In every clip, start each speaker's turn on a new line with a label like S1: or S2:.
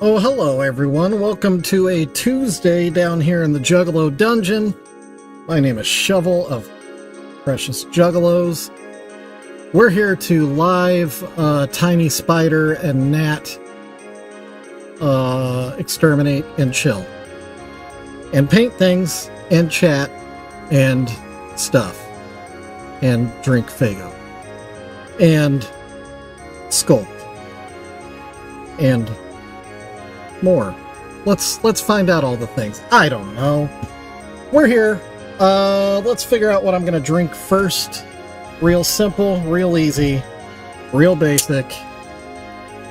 S1: Oh, hello everyone. Welcome to a Tuesday down here in the Juggalo dungeon. My name is Shovel of PreciousJuggalos. We're here to live Tiny Spider and Gnat exterminate and chill. And paint things, and chat, and stuff. And drink Fago. And sculpt. And more. Let's find out all the things. I don't know. We're here. Let's figure out what I'm gonna drink first. Real simple, real easy, real basic.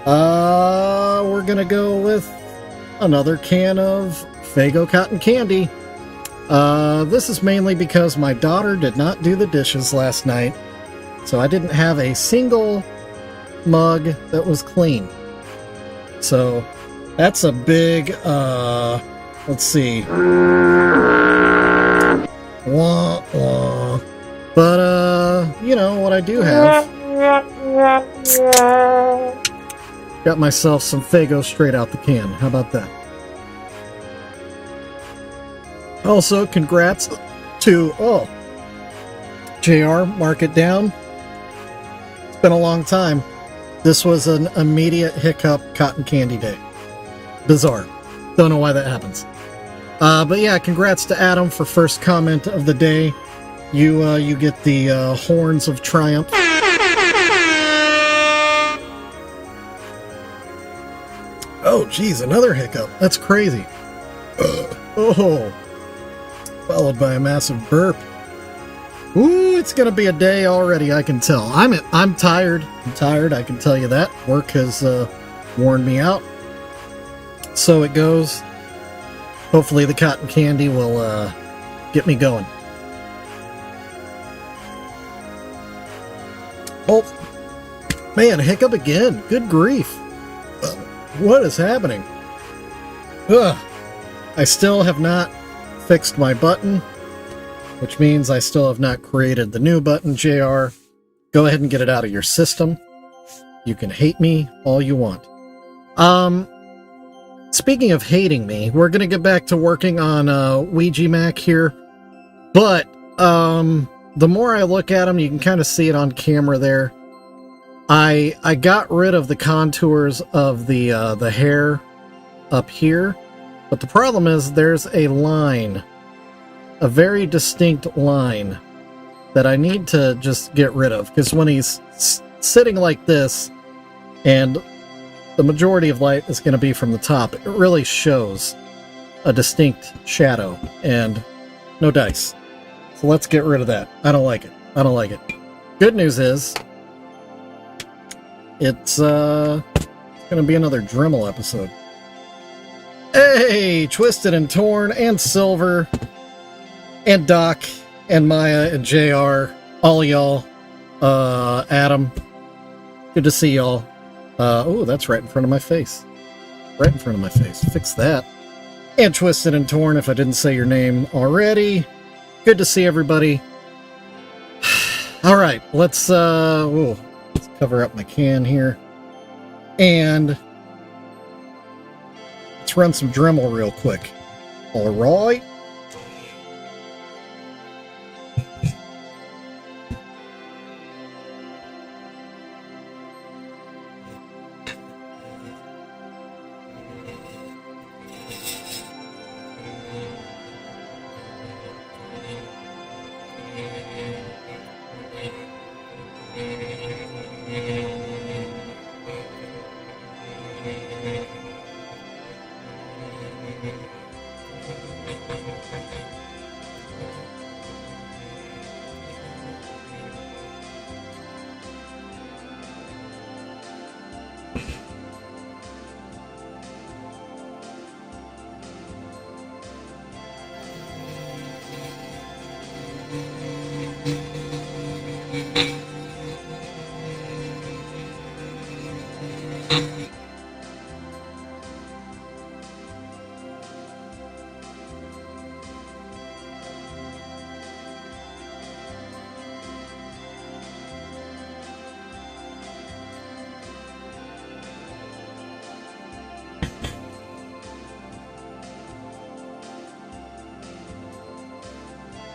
S1: We're gonna go with another can of Fago cotton candy. This is mainly because my daughter did not do the dishes last night, so I didn't have a single mug that was clean. So that's a big, let's see. Wah, wah. But, you know, what I do have. Got myself some Fago straight out the can. How about that? Also, congrats to, JR, mark it down. It's been a long time. This was an immediate hiccup cotton candy day. Bizarre. Don't know why that happens. But yeah, congrats to Adam for first comment of the day. You get the horns of triumph. Oh, geez, another hiccup. That's crazy. Oh, followed by a massive burp. Ooh, it's gonna be a day already. I can tell. I'm tired. I'm tired. I can tell you that. Work has worn me out. So it goes. Hopefully the cotton candy will get me going. Oh, man, a hiccup again. Good grief. What is happening? Ugh. I still have not fixed my button, which means I still have not created the new button, JR. Go ahead and get it out of your system. You can hate me all you want. Speaking of hating me, we're going to get back to working on Ouija Macc here. But the more I look at him, you can kind of see it on camera there. I got rid of the contours of the hair up here. But the problem is there's a line, a very distinct line, that I need to just get rid of. Because when he's sitting like this, and the majority of light is going to be from the top, it really shows a distinct shadow, and no dice. So let's get rid of that. I don't like it. I don't like it. Good news is, it's going to be another Dremel episode. Hey, Twisted and Torn, and Silver, and Doc, and Maya, and JR, all y'all, Adam, good to see y'all. Oh, that's right in front of my face. Right in front of my face. Fix that. And Twisted and Torn, if I didn't say your name already. Good to see everybody. Alright, let's cover up my can here. And let's run some Dremel real quick. Alright.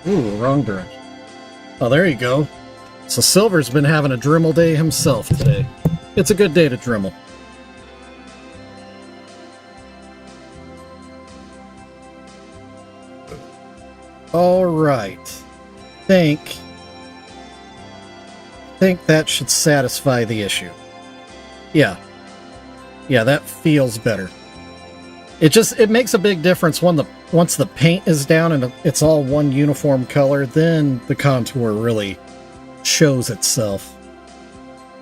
S1: Ooh, wrong direction. Oh, there you go. So Silver's been having a Dremel day himself today. It's a good day to Dremel. All right. Think that should satisfy the issue. Yeah. Yeah, that feels better. It makes a big difference once the paint is down and it's all one uniform color, then the contour really shows itself.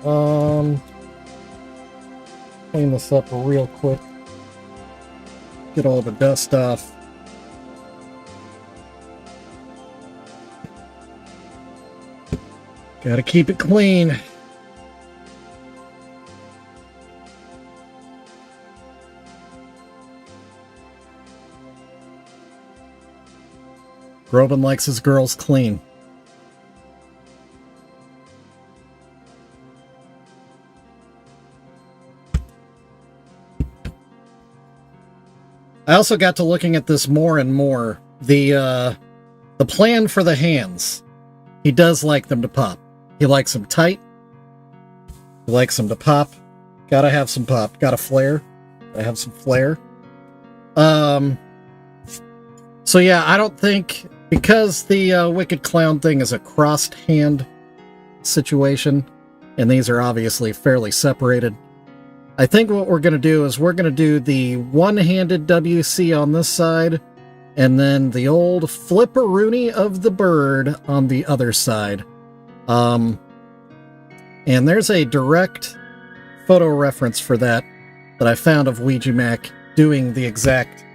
S1: Clean this up real quick. Get all the dust off. Gotta keep it clean. Groban likes his girls clean. I also got to looking at this more and more. The plan for the hands. He does like them to pop. He likes them tight. He likes them to pop. Gotta have some pop. Gotta flare. Gotta have some flare. So yeah, I don't think, because the Wicked Clown thing is a crossed hand situation, and these are obviously fairly separated, I think what we're going to do is we're going to do the one-handed WC on this side, and then the old flipperoonie of the bird on the other side. And there's a direct photo reference for that I found of Ouija Macc doing the exact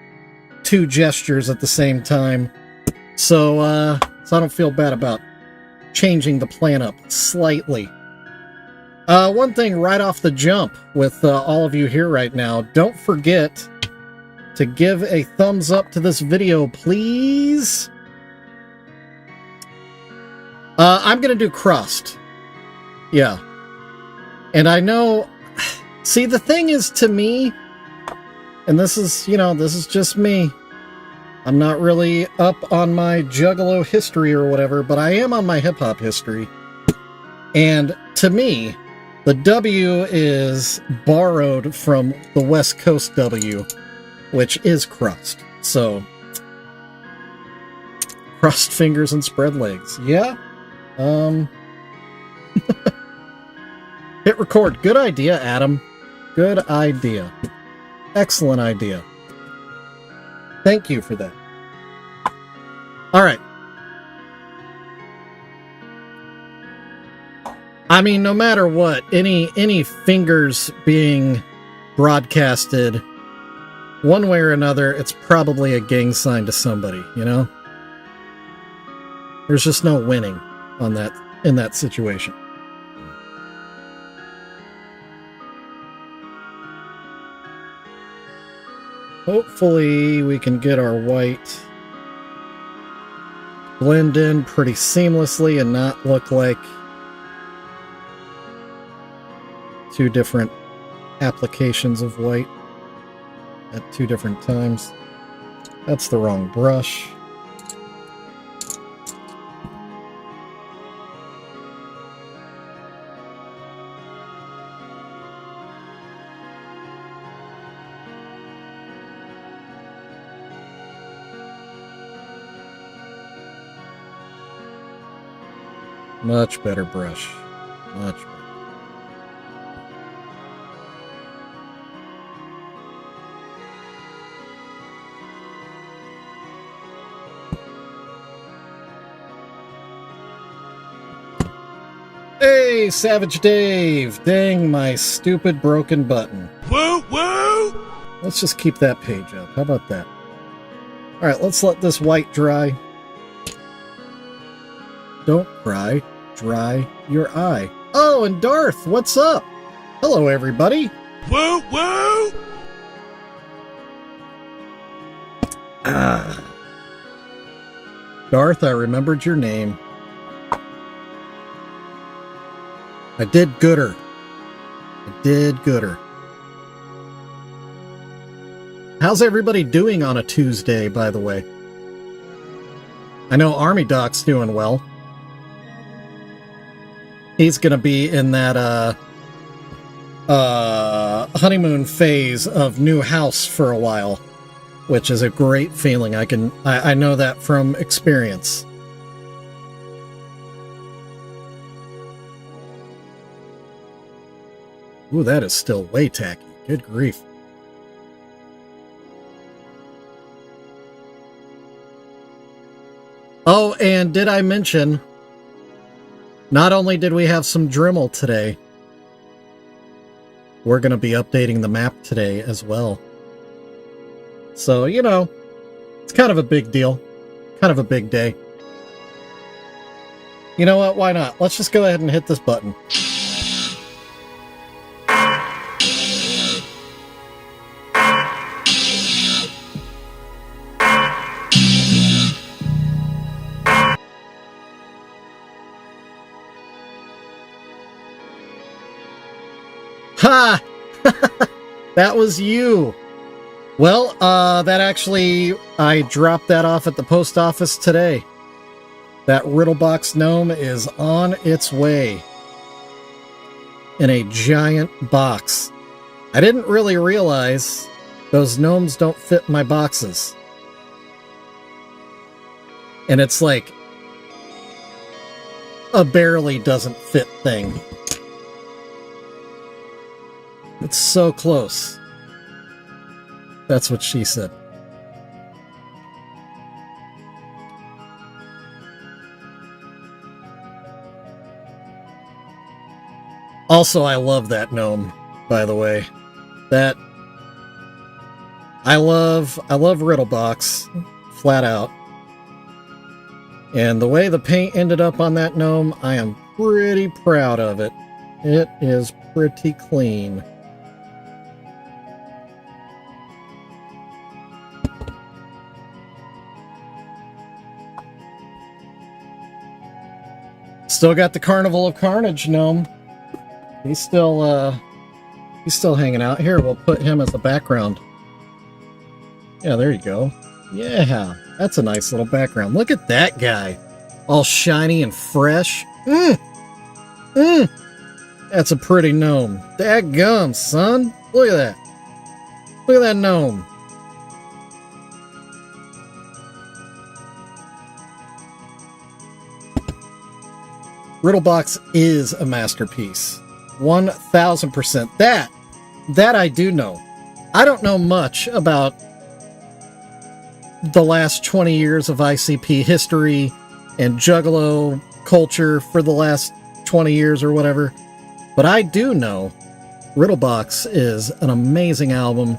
S1: two gestures at the same time. So I don't feel bad about changing the plan up slightly. One thing right off the jump with all of you here right now, don't forget to give a thumbs up to this video, please. I'm going to do crust. Yeah. And I know... See, the thing is, to me, and this is, this is just me. I'm not really up on my Juggalo history or whatever, but I am on my hip-hop history. And to me, the W is borrowed from the West Coast W, which is crust. So, crossed fingers and spread legs. Yeah. Hit record. Good idea, Adam. Good idea. Excellent idea. Thank you for that. All right. I mean, no matter what, any fingers being broadcasted one way or another, it's probably a gang sign to somebody, you know? There's just no winning on that in that situation. Hopefully we can get our white blend in pretty seamlessly and not look like two different applications of white at two different times. That's the wrong brush. Much better brush. Much better. Hey, Savage Dave! Dang my stupid broken button.
S2: Woo woo!
S1: Let's just keep that page up. How about that? Alright, let's let this white dry. Don't cry. Dry your eye. Oh, and Darth, what's up? Hello, everybody.
S2: Woo woo!
S1: Darth, I remembered your name. I did gooder. I did gooder. How's everybody doing on a Tuesday, by the way? I know Army Doc's doing well. He's gonna be in that honeymoon phase of new house for a while, which is a great feeling. I know that from experience. Ooh, that is still way tacky. Good grief. Oh, and did I mention, not only did we have some Dremel today, we're going to be updating the map today as well. So, you know, it's kind of a big deal. Kind of a big day. You know what? Why not? Let's just go ahead and hit this button. Ha! That was you. Well, that actually, I dropped that off at the post office today. That Riddlebox gnome is on its way. In a giant box. I didn't really realize those gnomes don't fit in my boxes. And it's like a barely doesn't fit thing. It's so close. That's what she said. Also, I love that gnome, by the way. I love Riddlebox, flat out. And the way the paint ended up on that gnome, I am pretty proud of it. It is pretty clean. Still got the Carnival of Carnage gnome. He's still hanging out. Here, we'll put him as the background. Yeah, there you go. Yeah, that's a nice little background. Look at that guy. All shiny and fresh. That's a pretty gnome. Daggum, son. Look at that. Look at that gnome. Riddlebox is a masterpiece. 1000%. That I do know. I don't know much about the last 20 years of ICP history and Juggalo culture for the last 20 years or whatever, but I do know Riddlebox is an amazing album,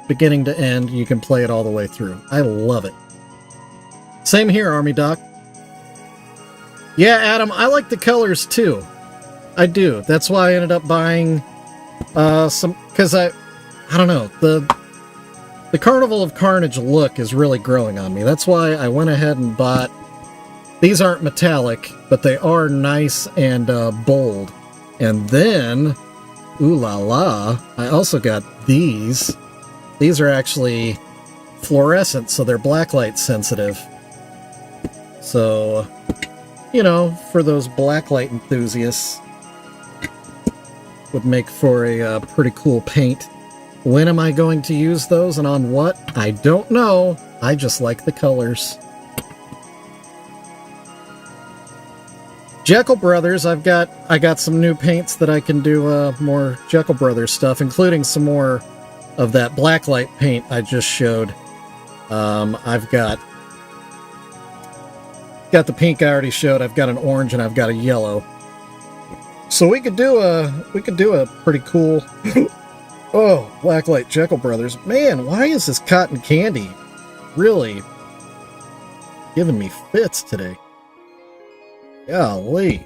S1: beginning to end. You can play it all the way through. I love it. Same here, Army Doc. Yeah, Adam, I like the colors too. I do. That's why I ended up buying some, because I don't know, the Carnival of Carnage look is really growing on me. That's why I went ahead and bought, these aren't metallic, but they are nice and bold. And then, ooh la la, I also got these. These are actually fluorescent, so they're blacklight sensitive. So, you know, for those blacklight enthusiasts, would make for a pretty cool paint. When am I going to use those and on what? I don't know. I just like the colors. Jekyll Brothers, I got some new paints that I can do more Jekyll Brothers stuff, including some more of that blacklight paint I just showed. I've got the pink I already showed. I've got an orange and I've got a yellow. So we could do a pretty cool oh, blacklight Jekyll Brothers. Man, why is this cotton candy really giving me fits today? Golly.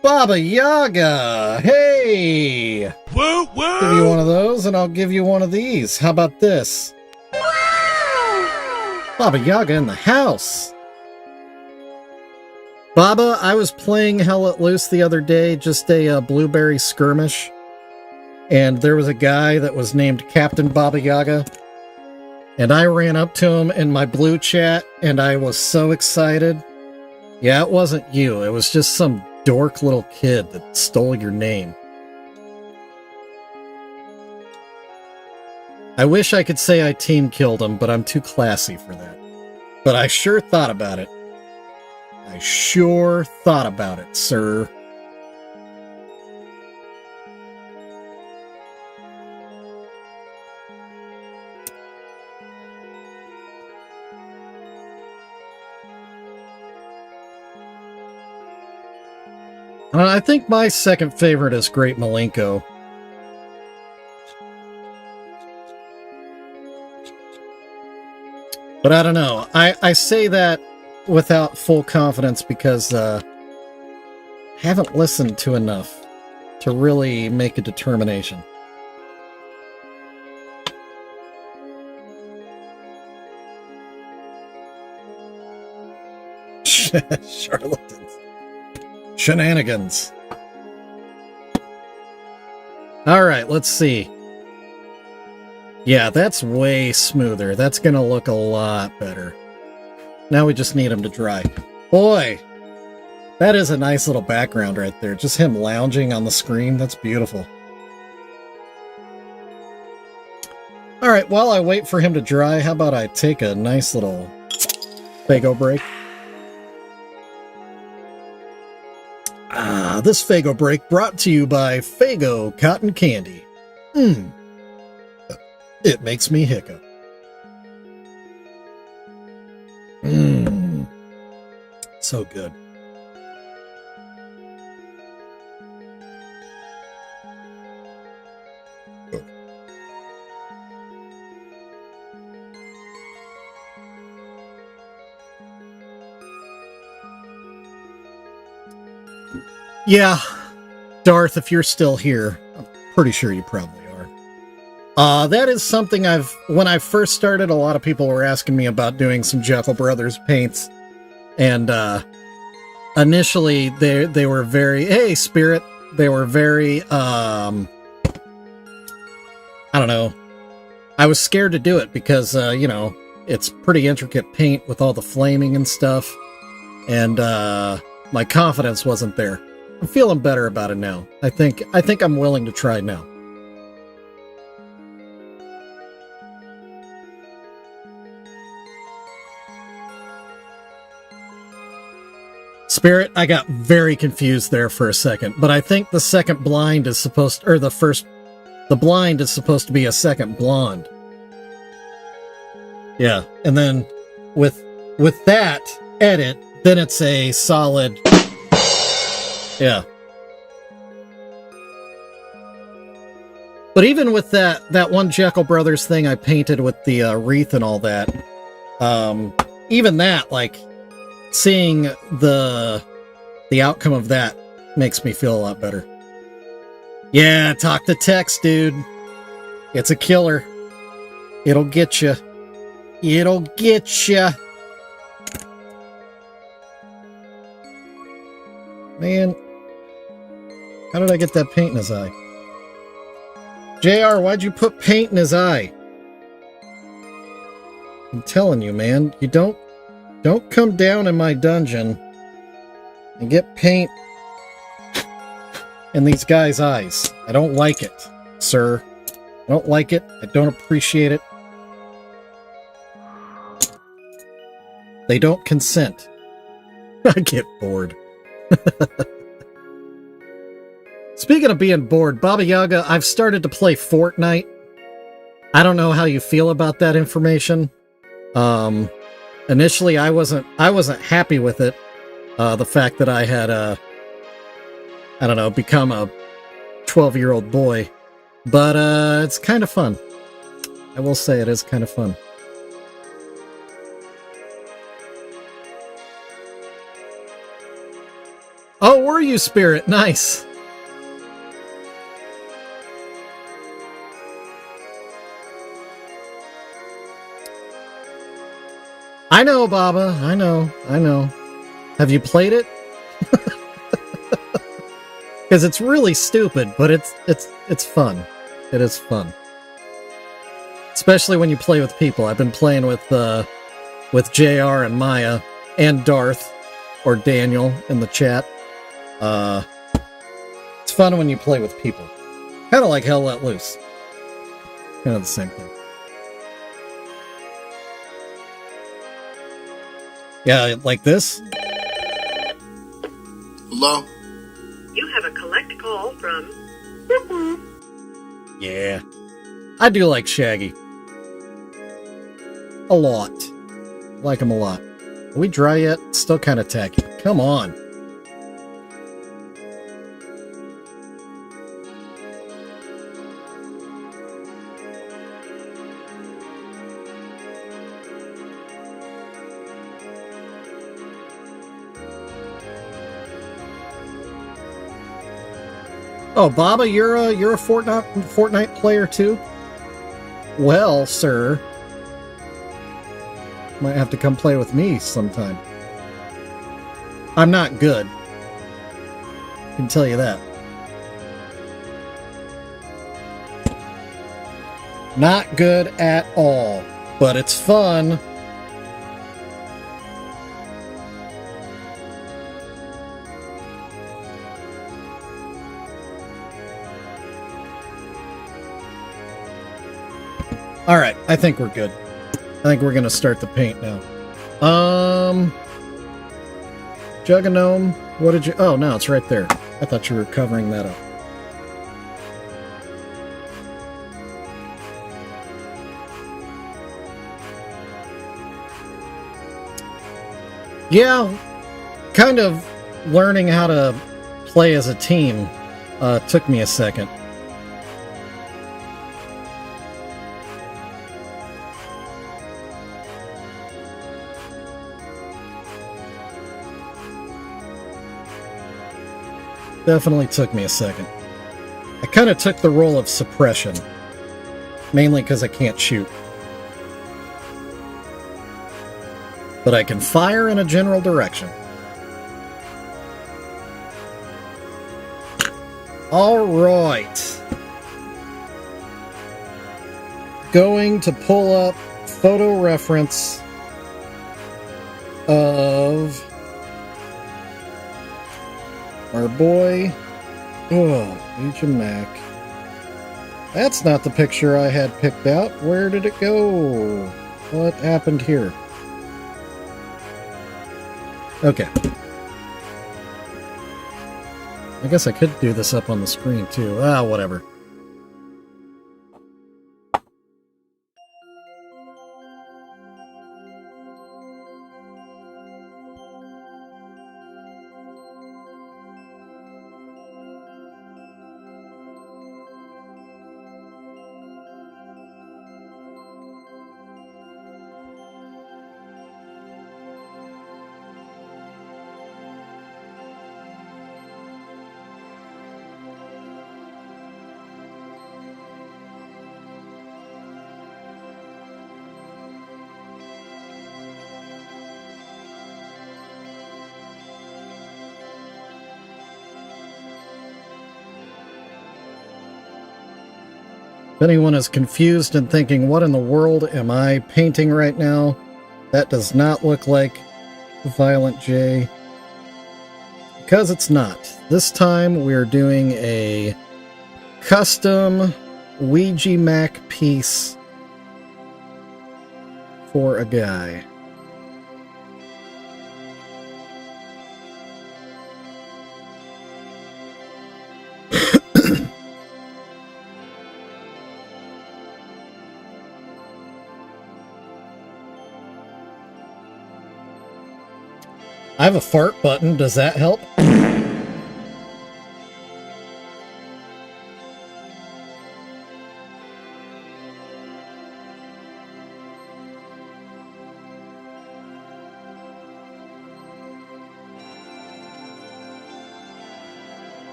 S1: Baba Yaga! Hey!
S2: Woo woo!
S1: Give you one of those and I'll give you one of these. How about this? Wow! Baba Yaga in the house. Baba, I was playing Hell Let Loose the other day, just a blueberry skirmish, and there was a guy that was named Captain Baba Yaga, And I ran up to him in my blue chat, and I was so excited. Yeah, it wasn't you. It was just some dork little kid that stole your name. I wish I could say I team killed him, but I'm too classy for that. But I sure thought about it. I sure thought about it, sir. I think my second favorite is Great Malenko. But I don't know. I say that without full confidence because I haven't listened to enough to really make a determination. Charlatans. Shenanigans. Alright, let's see. Yeah, that's way smoother. That's gonna look a lot better. Now we just need him to dry. Boy, that is a nice little background right there. Just him lounging on the screen. That's beautiful. Alright, while I wait for him to dry, how about I take a nice little Fago break? This Fago break brought to you by Fago Cotton Candy. It makes me hiccup. So good. Yeah, Darth, if you're still here, I'm pretty sure you probably are. That is something when I first started, a lot of people were asking me about doing some Juggalo Brothers paints. And, initially they were very, hey, Spirit, they were very, I don't know. I was scared to do it because, you know, it's pretty intricate paint with all the flaming and stuff. And, my confidence wasn't there. I'm feeling better about it now. I think I'm willing to try now. Spirit, I got very confused there for a second, but I think the second blind is supposed to, or the blind is supposed to be a second blonde. Yeah, and then with that edit, then it's a solid. Yeah. But even with that one Juggalo Brothers thing I painted with the wreath and all that, even that, like, seeing the outcome of that makes me feel a lot better. Yeah, talk to text, dude. It's a killer. It'll get you. It'll get you. Man, how did I get that paint in his eye? JR, why'd you put paint in his eye? I'm telling you, man, you don't come down in my dungeon and get paint in these guys' eyes. I don't like it, sir. I don't like it. I don't appreciate it. They don't consent. I get bored. Speaking of being bored, Baba Yaga, I've started to play Fortnite. I don't know how you feel about that information. Initially I wasn't happy with it. The fact that I had I don't know, become a 12-year-old boy. But it's kind of fun. I will say it is kind of fun. Oh, were you, Spirit? Nice. I know, Baba. I know. Have you played it? Because it's really stupid, but it's fun. It is fun. Especially when you play with people. I've been playing with JR and Maya and Darth or Daniel in the chat. It's fun when you play with people. Kind of like Hell Let Loose. Kind of the same thing. Yeah, like this.
S3: Hello?
S4: You have a collect call from...
S1: Yeah. I do like Shaggy. A lot. Like him a lot. Are we dry yet? Still kind of tacky. Come on. Oh, Baba, you're a Fortnite player too? Well, sir, might have to come play with me sometime. I'm not good. I can tell you that. Not good at all, but it's fun. All right, I think we're good. I think we're gonna start the paint now. Jugganome, what did you... Oh, no, it's right there. I thought you were covering that up. Yeah, kind of learning how to play as a team took me a second. Definitely took me a second. I kind of took the role of suppression. Mainly because I can't shoot. But I can fire in a general direction. Alright. Going to pull up photo reference of our boy, Ouija Macc. That's not the picture I had picked out. Where did it go? What happened here? Okay. I guess I could do this up on the screen too. Ah, whatever. If anyone is confused and thinking, what in the world am I painting right now? That does not look like Violent J. Because it's not. This time we're doing a custom Ouija Macc piece for a guy. I have a fart button. Does that help?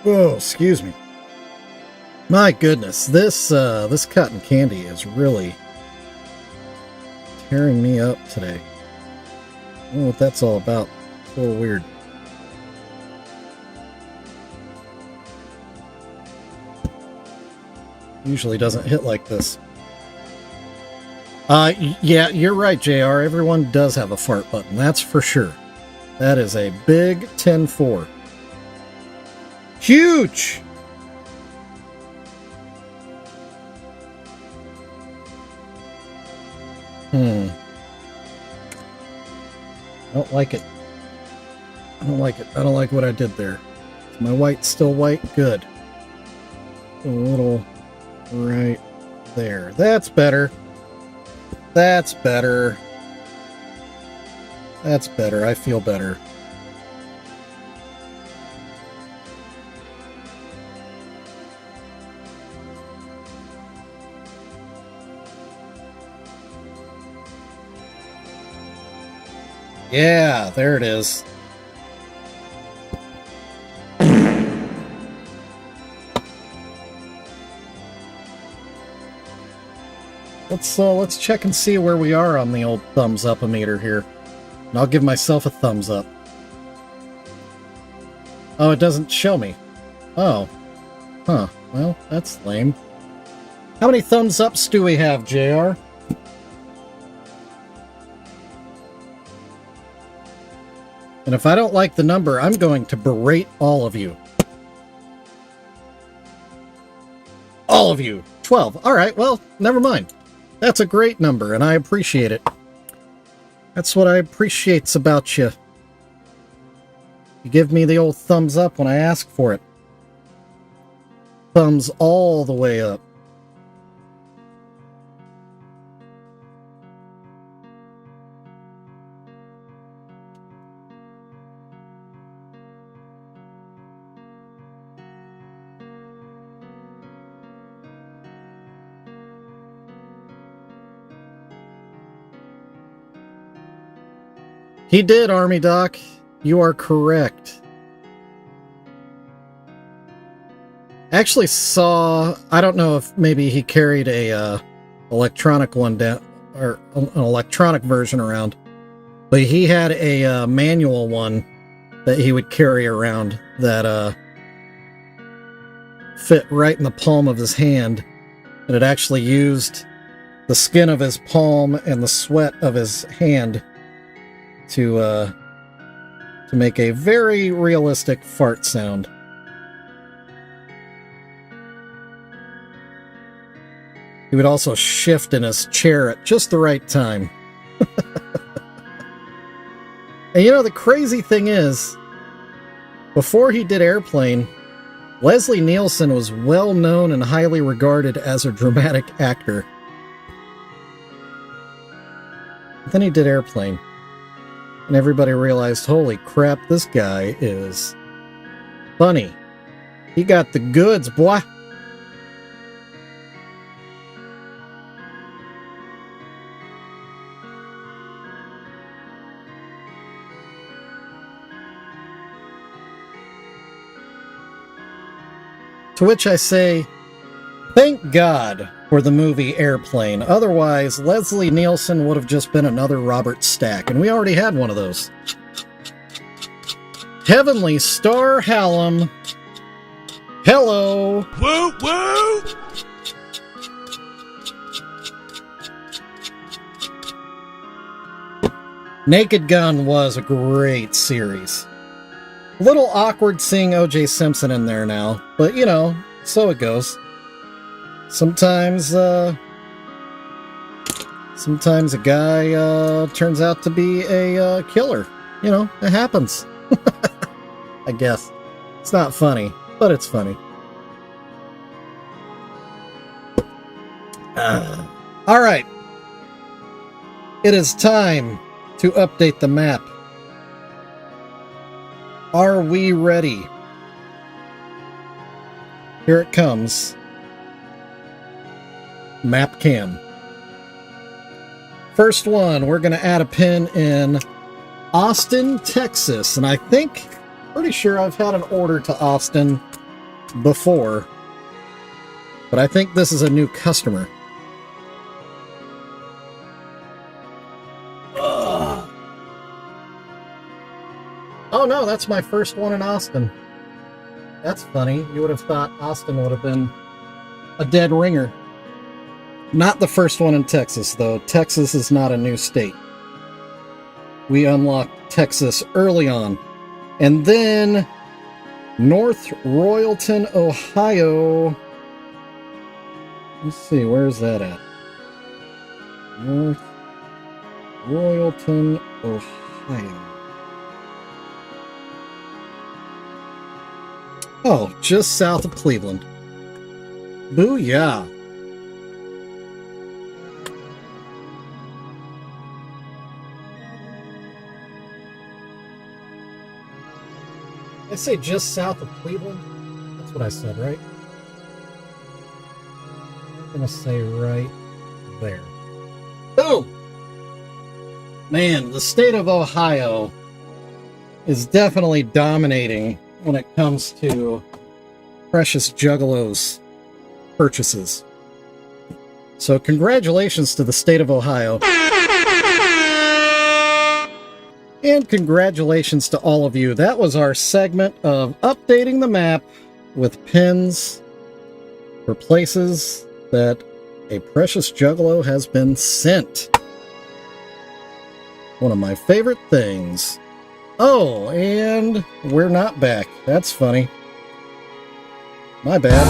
S1: Oh, excuse me. My goodness, this cotton candy is really tearing me up today. I don't know what that's all about. a little weird. Usually doesn't hit like this. Yeah, you're right, JR. Everyone does have a fart button. That's for sure. That is a big 10-4. Huge! I don't like it. I don't like it. I don't like what I did there. Is my white still white? Good. A little right there. That's better. That's better. That's better. I feel better. Yeah, there it is. Let's check and see where we are on the old thumbs up-o-meter here. And I'll give myself a thumbs up. Oh, it doesn't show me. Oh. Huh. Well, that's lame. How many thumbs ups do we have, JR? And if I don't like the number, I'm going to berate all of you. All of you. 12. All right, well, never mind. That's a great number, and I appreciate it. That's what I appreciates about you. You give me the old thumbs up when I ask for it. Thumbs all the way up. He did, Army Doc. You are correct. Actually saw, I don't know if maybe he carried a electronic one down, or an electronic version around, but he had a manual one that he would carry around that fit right in the palm of his hand, and it actually used the skin of his palm and the sweat of his hand to make a very realistic fart sound. He would also shift in his chair at just the right time. And you know, the crazy thing is, before he did Airplane, Leslie Nielsen was well known and highly regarded as a dramatic actor. Then he did Airplane. And everybody realized, holy crap, this guy is funny. He got the goods, boy. To which I say, thank God for the movie Airplane. Otherwise, Leslie Nielsen would have just been another Robert Stack, and we already had one of those. Heavenly Star Hallam. Hello.
S2: Woo woo!
S1: Naked Gun was a great series. A little awkward seeing O.J. Simpson in there now, but you know, so it goes. Sometimes a guy turns out to be a killer. You know, it happens. I guess. It's not funny, but it's funny. All right. It is time to update the map. Are we ready? Here it comes. Map cam. First one, we're going to add a pin in Austin, Texas. And I think, pretty sure I've had an order to Austin before. But I think this is a new customer. Oh no, that's my first one in Austin. That's funny. You would have thought Austin would have been a dead ringer. Not the first one in Texas, though. Texas is not a new state. We unlocked Texas early on. And then North Royalton, Ohio. Let's see, where's that at? North Royalton, Ohio. Oh, just south of Cleveland. Booyah! I say just south of Cleveland? That's what I said, right? I'm gonna say right there. Boom! Man, the state of Ohio is definitely dominating when it comes to PreciousJuggalos purchases. So congratulations to the state of Ohio. And congratulations to all of you. That was our segment of updating the map with pins for places that a Precious Juggalo has been sent. One of my favorite things. Oh, and we're not back. That's funny. My bad.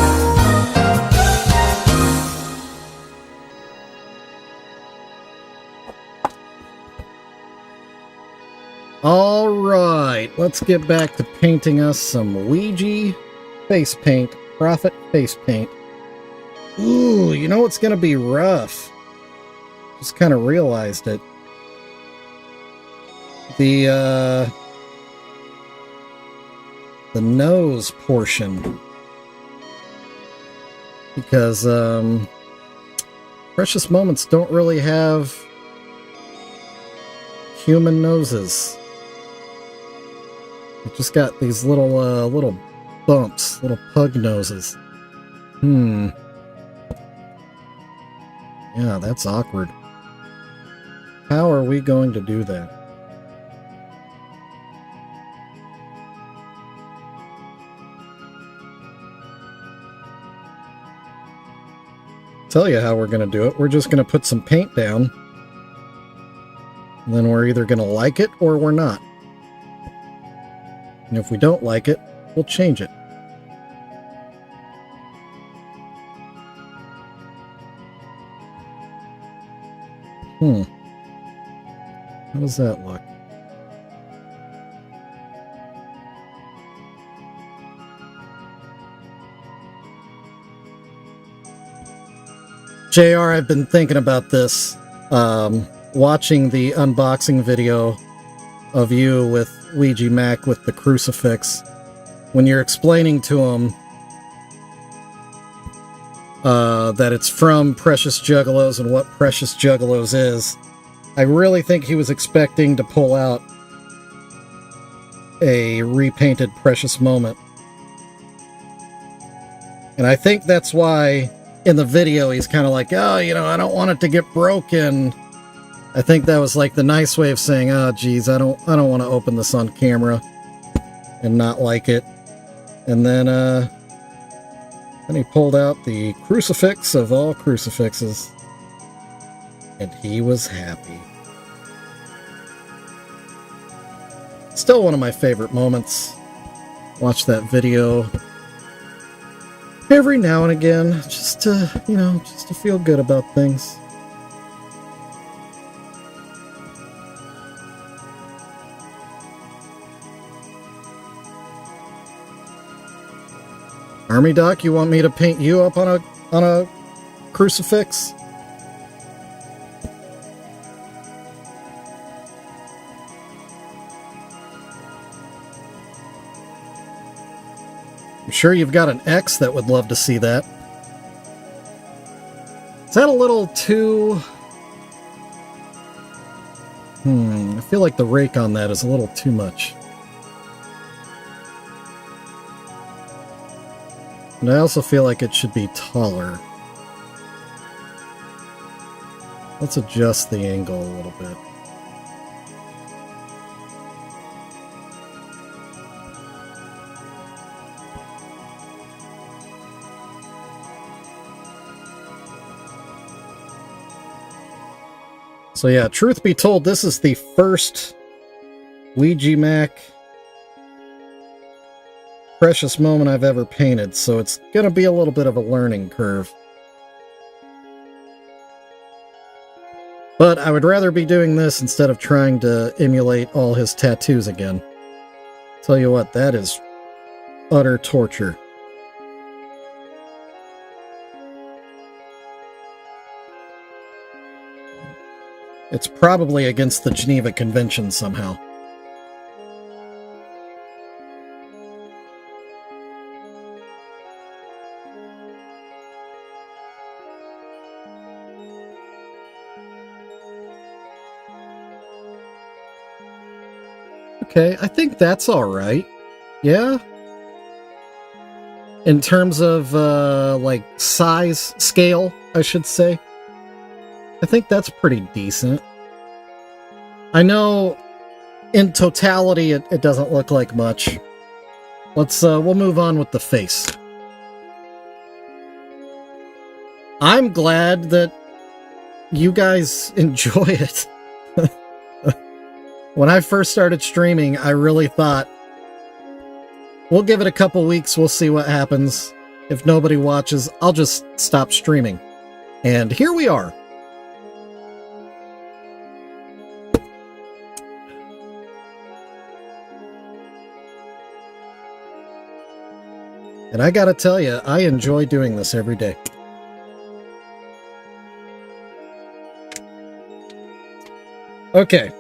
S1: All right, let's get back to painting us some Ouija face paint, Prophet face paint. Ooh, you know what's gonna be rough? Just kind of realized it. The nose portion, because Precious Moments don't really have human noses. It just got these little bumps, little pug noses. Yeah, that's awkward. How are we going to do that? Tell you how we're going to do it. We're just going to put some paint down. And then we're either going to like it or we're not. And if we don't like it, we'll change it. How does that look? JR, I've been thinking about this, watching the unboxing video of you with Ouija Macc with the crucifix. When you're explaining to him that it's from Precious Juggalos and what Precious Juggalos is, I really think he was expecting to pull out a repainted Precious Moment. And I think that's why in the video he's kind of like, oh, you know, I don't want it to get broken. I think that was like the nice way of saying, oh, geez, I don't want to open this on camera and not like it. And then he pulled out the crucifix of all crucifixes. And he was happy. Still one of my favorite moments. Watch that video every now and again, just to, you know, just to feel good about things. Army Doc, you want me to paint you up on a crucifix? I'm sure you've got an ex that would love to see that. Is that a little too... I feel like the rake on that is a little too much. And I also feel like it should be taller. Let's adjust the angle a little bit. So yeah, truth be told, this is the first Ouija Macc precious moment I've ever painted, so it's gonna be a little bit of a learning curve. But I would rather be doing this instead of trying to emulate all his tattoos again. Tell you what, that is utter torture. It's probably against the Geneva Convention somehow. Okay, I think that's alright. Yeah? In terms of, like, size, scale, I should say. I think that's pretty decent. I know, in totality, it doesn't look like much. We'll move on with the face. I'm glad that you guys enjoy it. When I first started streaming, I really thought, we'll give it a couple weeks, we'll see what happens. If nobody watches, I'll just stop streaming. And here we are. And I gotta tell you, I enjoy doing this every day. Okay.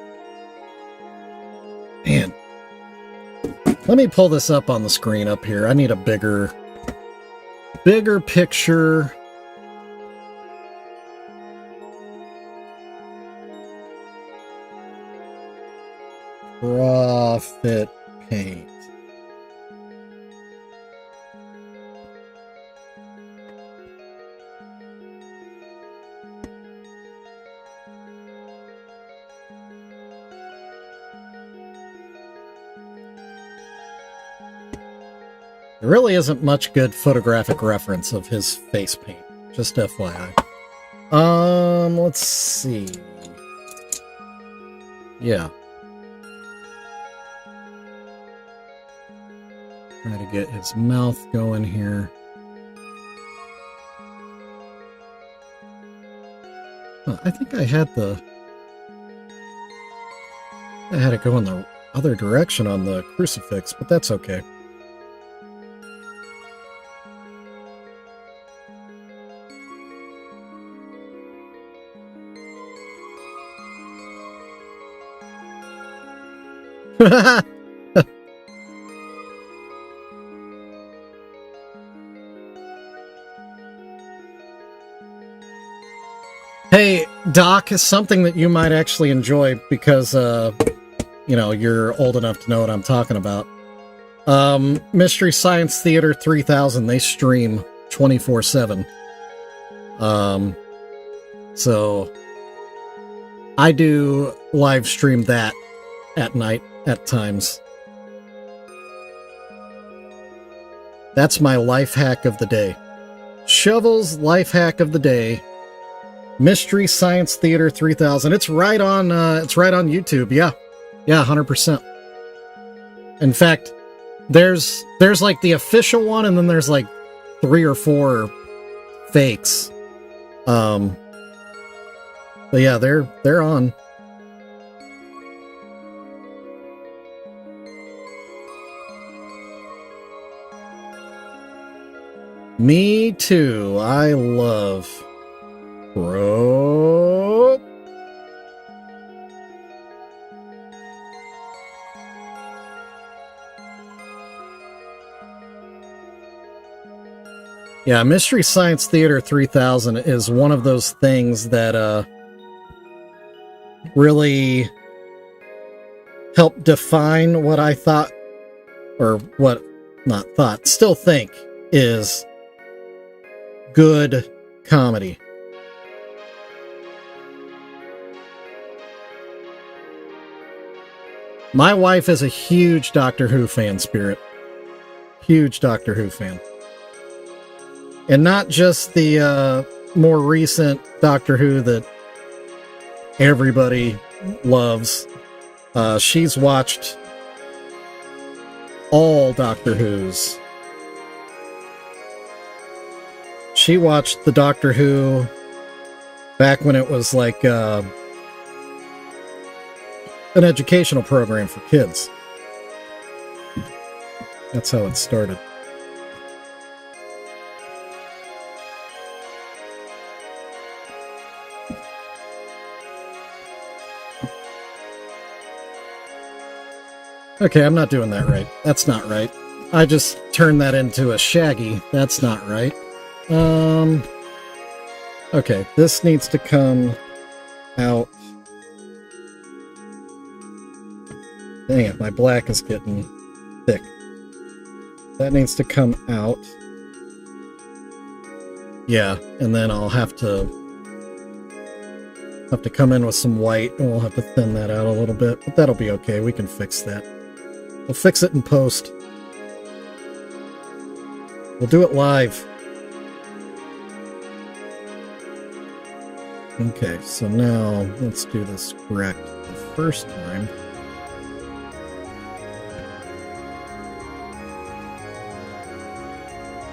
S1: Man. Let me pull this up on the screen up here. I need a bigger picture. Profit paint. There really isn't much good photographic reference of his face paint. Just FYI. Let's see. Yeah. Try to get his mouth going here. Huh, I think I had it go in the other direction on the crucifix, but that's okay. Hey, Doc, is something that you might actually enjoy because, you know, you're old enough to know what I'm talking about. Mystery Science Theater 3000, they stream 24/7. So I do live stream that at night at times. That's my life hack of the day. Shovel's life hack of the day. Mystery Science Theater 3000. It's right on YouTube. Yeah. Yeah, 100%. In fact, there's like the official one and then there's like 3 or 4 fakes. But yeah, they're on. Me too. I love Bro. Yeah, Mystery Science Theater 3000 is one of those things that really helped define what I thought, or what, not thought, still think is good comedy. My wife is a huge Doctor Who fan, Spirit. Huge Doctor Who fan. And not just the more recent Doctor Who that everybody loves. She's watched all Doctor Who's. She watched the Doctor Who back when it was like an educational program for kids. That's how it started. Okay, I'm not doing that right. That's not right. I just turned that into a Shaggy. That's not right. Okay, this needs to come out. Dang it, my black is getting thick. That needs to come out. Yeah, and then I'll have to come in with some white, and we'll have to thin that out a little bit, but that'll be okay. We can fix that. We'll fix it in post. We'll do it live. Okay, so now let's do this correct the first time.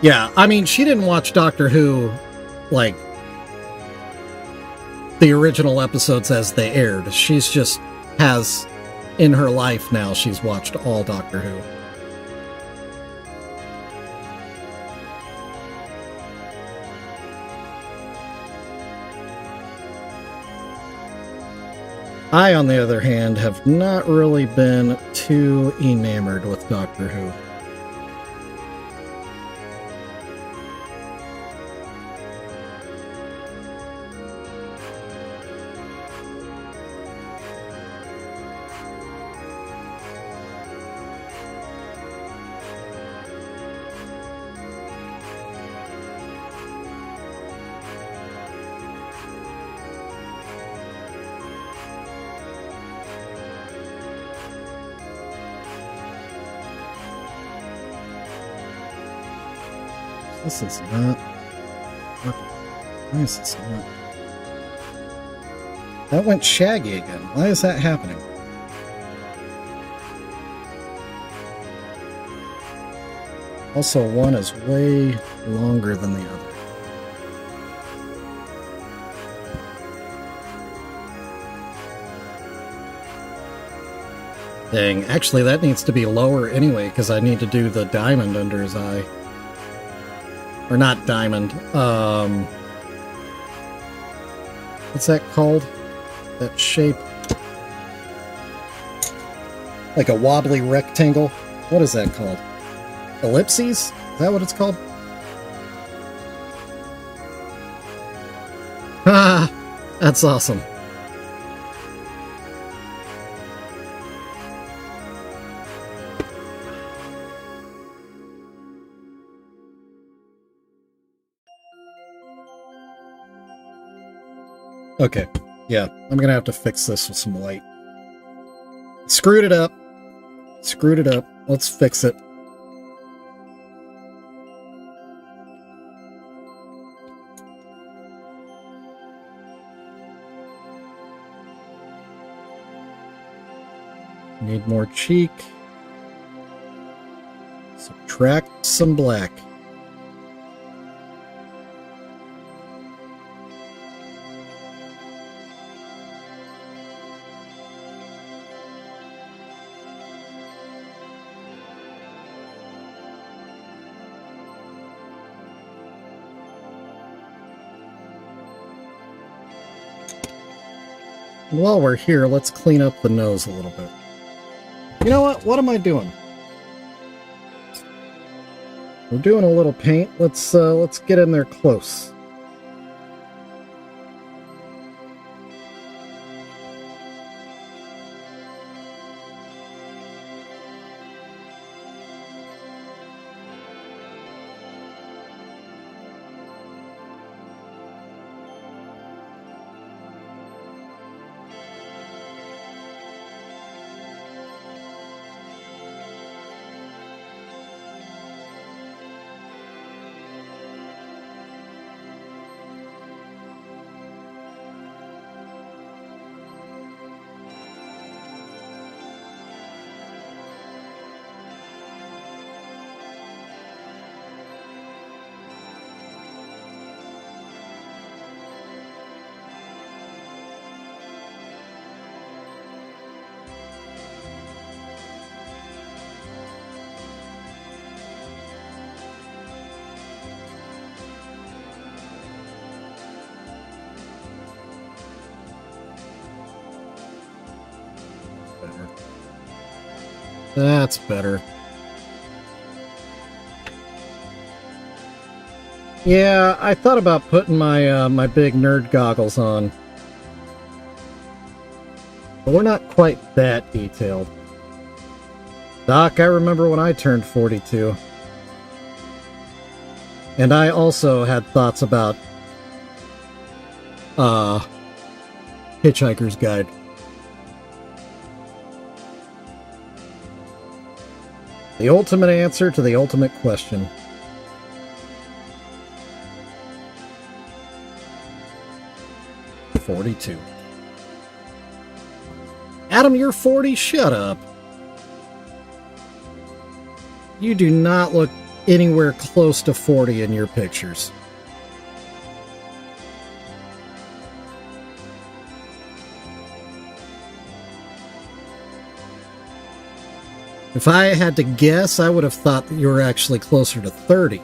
S1: Yeah, I mean, she didn't watch Doctor Who, like, the original episodes as they aired. She's just has, in her life now, she's watched all Doctor Who. I, on the other hand, have not really been too enamored with Doctor Who. This is not... Why is this not... That went Shaggy again. Why is that happening? Also, one is way longer than the other. Dang, actually that needs to be lower anyway, because I need to do the diamond under his eye. Or not diamond, what's that called? That shape? Like a wobbly rectangle? What is that called? Ellipses? Is that what it's called? Ah, that's awesome. Okay, yeah, I'm gonna have to fix this with some white. Screwed it up. Screwed it up. Let's fix it. Need more cheek. Subtract some black. And while we're here, let's clean up the nose a little bit. You know what? What am I doing? We're doing a little paint. Let's get in there close. better. That's better. Yeah, I thought about putting my my big nerd goggles on. But we're not quite that detailed. Doc, I remember when I turned 42. And I also had thoughts about Hitchhiker's Guide. The ultimate answer to the ultimate question. "42. Adam, you're 40? Shut up. You do not look anywhere close to 40 in your pictures. If I had to guess, I would have thought that you were actually closer to 30.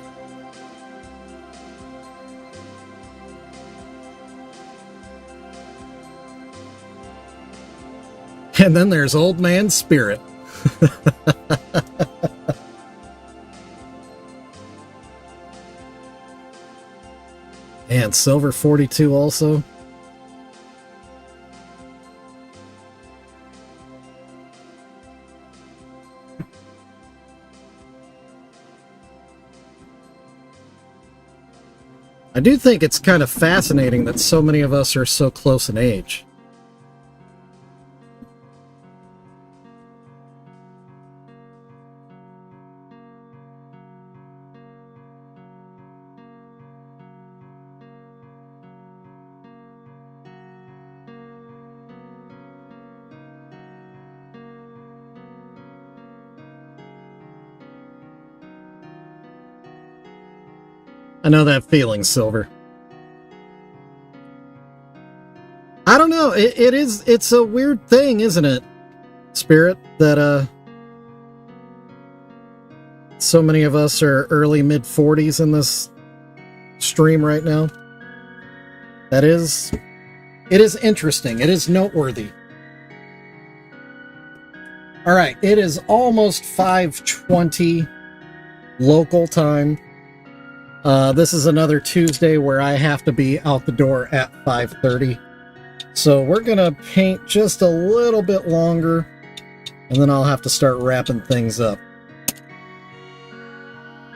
S1: And then there's Old Man Spirit. And Silver 42 also. I do think it's kind of fascinating that so many of us are so close in age. I know that feeling, Silver. I don't know. It's a weird thing, isn't it, Spirit, that so many of us are early mid-40s in this stream right now. It is interesting. It is noteworthy. All right, it is almost 5:20 local time. This is another Tuesday where I have to be out the door at 5:30. So we're going to paint just a little bit longer, and then I'll have to start wrapping things up.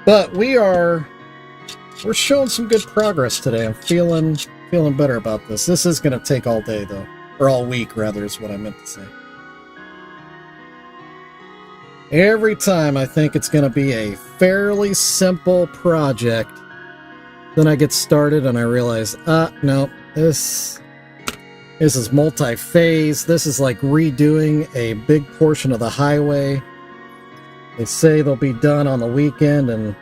S1: But we're showing some good progress today. I'm feeling better about this. This is going to take all day, though. Or all week, rather, is what I meant to say. Every time I think it's going to be a fairly simple project, then I get started and I realize, no, this is multi-phase. This is like redoing a big portion of the highway. They say they'll be done on the weekend, and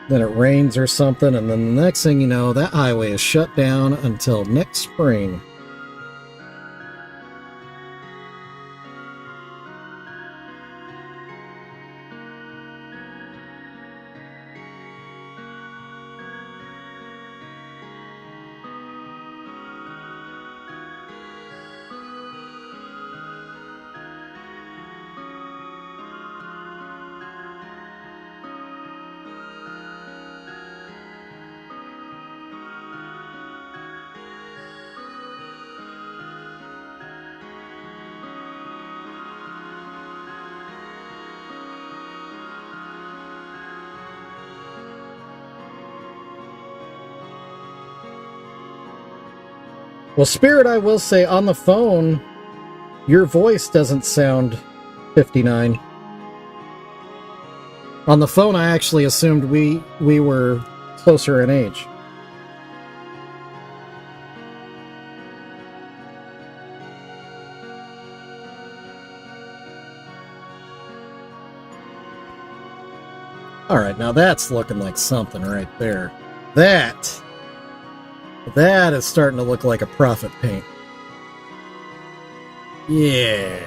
S1: then it rains or something, and then the next thing you know, that highway is shut down until next spring. Well, Spirit, I will say, on the phone, your voice doesn't sound 59. On the phone, I actually assumed we were closer in age. All right, now that's looking like something right there. That is starting to look like a profit paint. Yeah.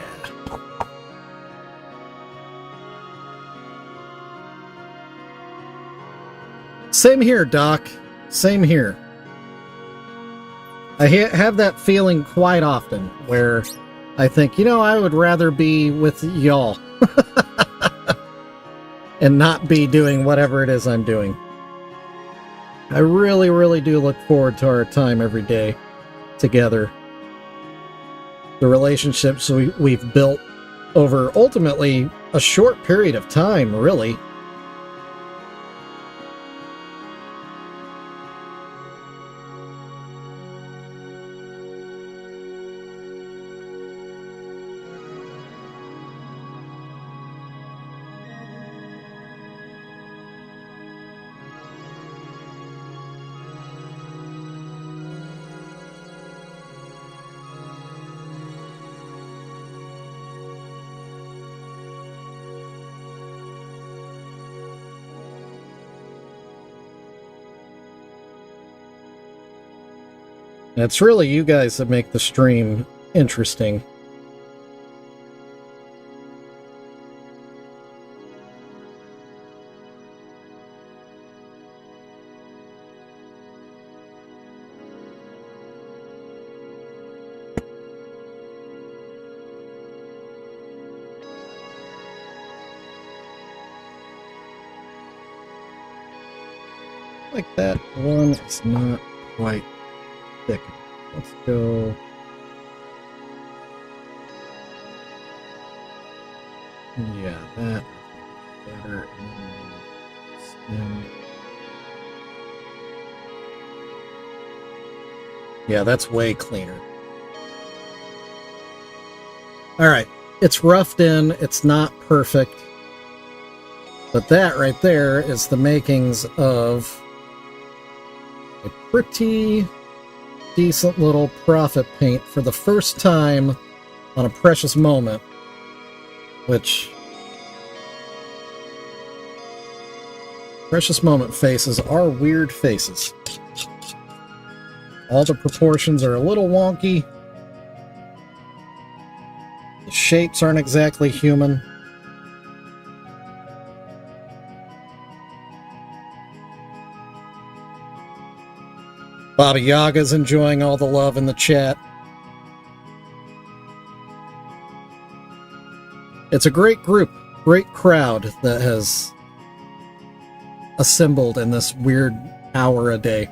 S1: Same here, Doc. Same here. I have that feeling quite often where I think, you know, I would rather be with y'all and not be doing whatever it is I'm doing. I really, really do look forward to our time every day together. The relationships we've built over ultimately a short period of time, really. It's really you guys that make the stream interesting. Like that one is not quite thick. Let's go. Yeah, that better. Yeah, that's way cleaner. Alright, it's roughed in, it's not perfect. But that right there is the makings of a pretty decent little profit paint for the first time on a precious moment, which precious moment faces are weird faces. All the proportions are a little wonky. The shapes aren't exactly human. Baba Yaga's enjoying all the love in the chat. It's a great group, great crowd that has assembled in this weird hour a day.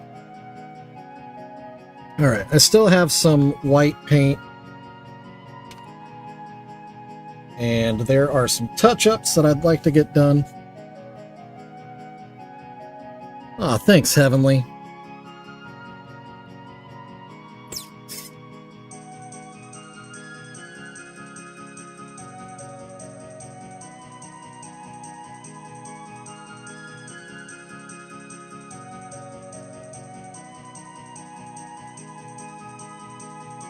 S1: Alright, I still have some white paint. And there are some touch-ups that I'd like to get done. Aw, thanks, Heavenly.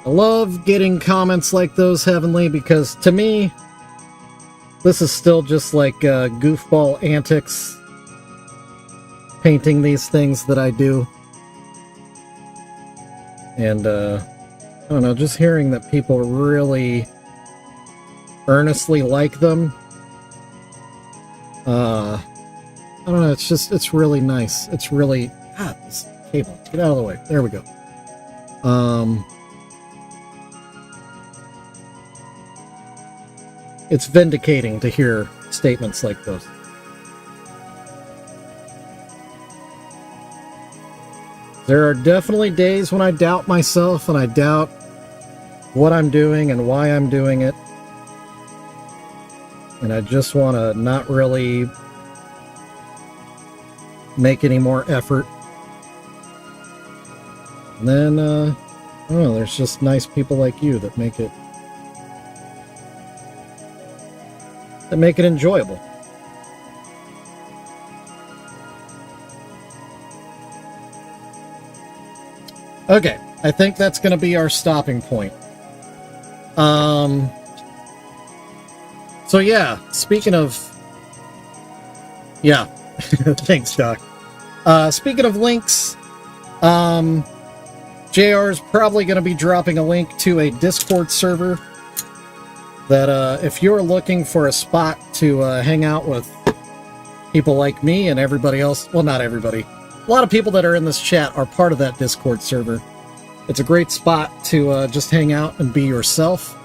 S1: I love getting comments like those, Heavenly, because to me, this is still just like goofball antics, painting these things that I do. And, I don't know, just hearing that people really earnestly like them, I don't know, it's really nice. It's really, this cable, get out of the way. There we go. It's vindicating to hear statements like those. There are definitely days when I doubt myself and I doubt what I'm doing and why I'm doing it. And I just want to not really make any more effort. And then, I don't know, there's just nice people like you that make it enjoyable. Okay, I think that's going to be our stopping point. So yeah, speaking of... Yeah, thanks, Doc. Speaking of links, JR's probably going to be dropping a link to a Discord server that if you're looking for a spot to hang out with people like me and everybody else, well, not everybody, a lot of people that are in this chat are part of that Discord server. It's a great spot to just hang out and be yourself.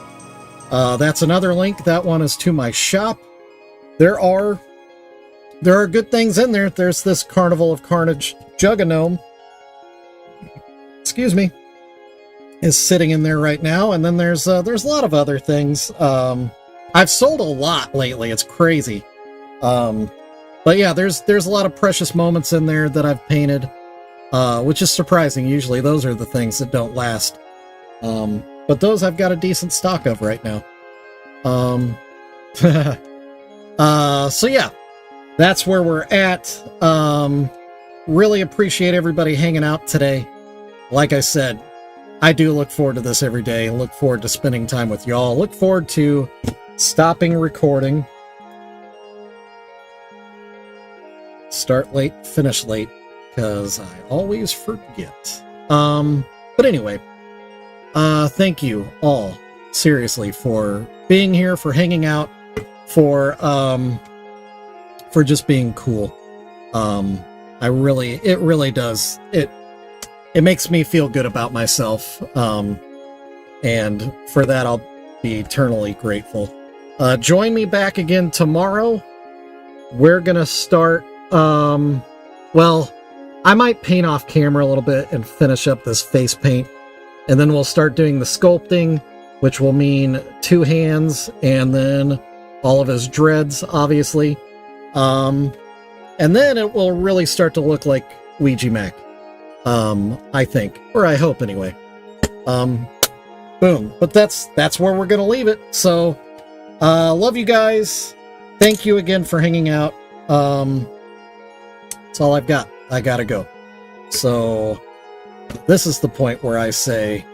S1: That's another link. That one is to my shop. There are good things in there. There's this Carnival of Carnage Juggalos. Excuse me. Is sitting in there right now, and then there's a lot of other things. I've sold a lot lately. It's crazy. But yeah, there's a lot of precious moments in there that I've painted, which is surprising. Usually those are the things that don't last. But those I've got a decent stock of right now. So yeah, that's where we're at. Really appreciate everybody hanging out today. Like I said, I do look forward to this every day. Look forward to spending time with y'all. Look forward to stopping recording. Start late, finish late, because I always forget. But anyway, thank you all, seriously, for being here, for hanging out, for just being cool. It really does. It makes me feel good about myself, and for that I'll be eternally grateful. Join me back again tomorrow. We're gonna start, well, I might paint off camera a little bit and finish up this face paint, and then we'll start doing the sculpting, which will mean 2 hands, and then all of his dreads, obviously. And then it will really start to look like Ouija Macc. I think, or I hope anyway. Boom. But that's where we're gonna leave it. So, love you guys. Thank you again for hanging out. That's all I've got. I gotta go. So, this is the point where I say,